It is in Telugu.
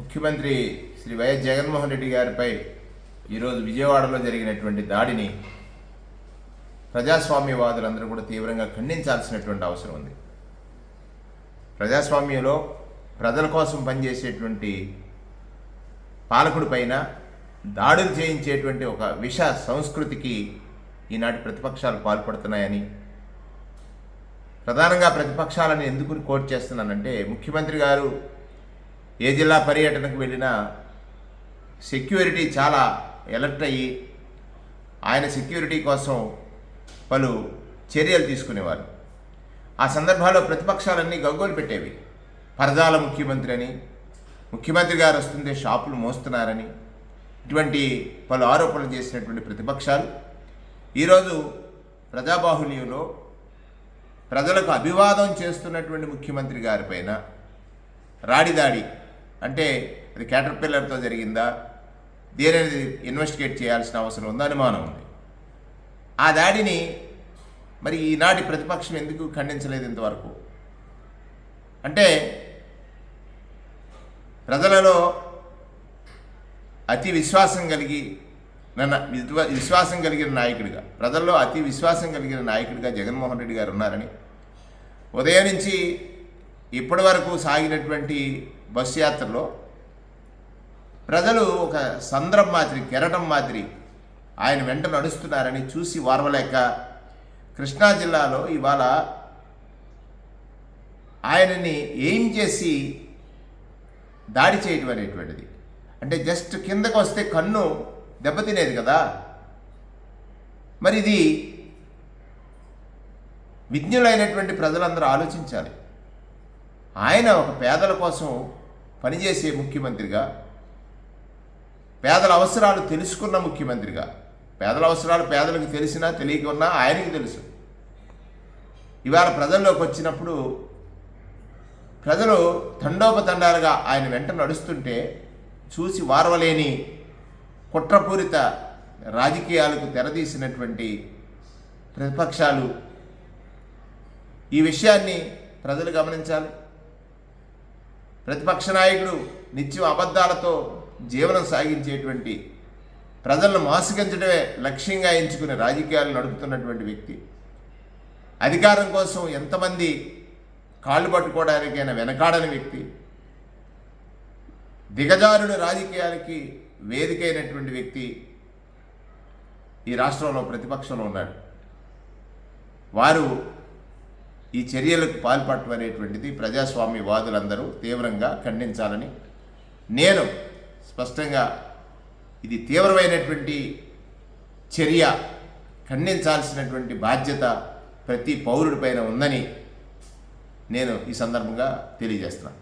ముఖ్యమంత్రి శ్రీ వైఎస్ జగన్మోహన్ రెడ్డి గారిపై ఈరోజు విజయవాడలో జరిగినటువంటి దాడిని ప్రజాస్వామ్యవాదులందరూ కూడా తీవ్రంగా ఖండించాల్సినటువంటి అవసరం ఉంది. ప్రజాస్వామ్యంలో ప్రజల కోసం పనిచేసేటువంటి పాలకుడి పైన దాడులు చేయించేటువంటి ఒక విష సంస్కృతికి ఈనాటి ప్రతిపక్షాలు పాల్పడుతున్నాయని, ప్రధానంగా ప్రతిపక్షాలను ఎందుకు కోట్ చేస్తున్నానంటే, ముఖ్యమంత్రి గారు ఏ జిల్లా పర్యటనకు వెళ్ళినా సెక్యూరిటీ చాలా అలర్ట్ అయ్యి ఆయన సెక్యూరిటీ కోసం పలు చర్యలు తీసుకునేవారు. ఆ సందర్భాల్లో ప్రతిపక్షాలన్నీ గగ్గోలు పెట్టేవి. పరదాల ముఖ్యమంత్రి అని, ముఖ్యమంత్రి గారు వస్తుంటే షాపులు మోస్తున్నారని, ఇటువంటి పలు ఆరోపణలు చేసినటువంటి ప్రతిపక్షాలు ఈరోజు ప్రజాబాహుల్యంలో ప్రజలకు అభివాదం చేస్తున్నటువంటి ముఖ్యమంత్రి గారిపైన రాడిదాడి అంటే అది క్యాటర్పిల్లర్తో జరిగిందా, దేనిది ఇన్వెస్టిగేట్ చేయాల్సిన అవసరం ఉందా అనుమానం ఉంది. ఆ దాడిని మరి ఈనాటి ప్రతిపక్షం ఎందుకు ఖండించలేదు ఇంతవరకు? అంటే ప్రజలలో అతి విశ్వాసం కలిగిన నాయకుడిగా, ప్రజల్లో అతి విశ్వాసం కలిగిన నాయకుడిగా జగన్మోహన్ రెడ్డి గారు ఉన్నారని, ఉదయం నుంచి ఇప్పటి వరకు సాగినటువంటి బస్సు యాత్రలో ప్రజలు ఒక సంద్రం మాదిరి, కెరటం మాదిరి ఆయన వెంట నడుస్తున్నారని చూసి వారవలేక కృష్ణా జిల్లాలో ఇవాళ ఆయనని ఏం చేసి దాడి చేయడం అనేటువంటిది, అంటే జస్ట్ కిందకు వస్తే కన్ను దెబ్బతినేది కదా. మరి ఇది విజ్ఞులైనటువంటి ప్రజలందరూ ఆలోచించాలి. ఆయన ఒక పేదల కోసం పనిచేసే ముఖ్యమంత్రిగా, పేదల అవసరాలు తెలుసుకున్న ముఖ్యమంత్రిగా, పేదల అవసరాలు పేదలకు తెలిసినా తెలియకున్నా ఆయనకి తెలుసు. ఇవాళ ప్రజల్లోకి వచ్చినప్పుడు ప్రజలు తండోపతండాలుగా ఆయన వెంట నడుస్తుంటే చూసి వారవలేని కుట్రపూరిత రాజకీయాలకు తెరదీసినటువంటి ప్రతిపక్షాలు ఈ విషయాన్ని ప్రజలు గమనించాలి. ప్రతిపక్ష నాయకుడు నిత్యం అబద్ధాలతో జీవనం సాగించేటువంటి, ప్రజలను మోసగించడమే లక్ష్యంగా ఎంచుకుని రాజకీయాలు నడుపుతున్నటువంటి వ్యక్తి, అధికారం కోసం ఎంతమంది కాళ్ళు పట్టుకోవడానికైనా వెనకాడని వ్యక్తి, దిగజారుడు రాజకీయాలకి వేదికైనటువంటి వ్యక్తి ఈ రాష్ట్రంలో ప్రతిపక్షంలో ఉన్నాడు. వారు ఈ చర్యలకు పాల్పడటం అనేటువంటిది ప్రజాస్వామ్యవాదులందరూ తీవ్రంగా ఖండించాలని, నేను స్పష్టంగా ఇది తీవ్రమైనటువంటి చర్య, ఖండించాల్సినటువంటి బాధ్యత ప్రతి పౌరుడిపైన ఉందని నేను ఈ సందర్భంగా తెలియజేస్తున్నాను.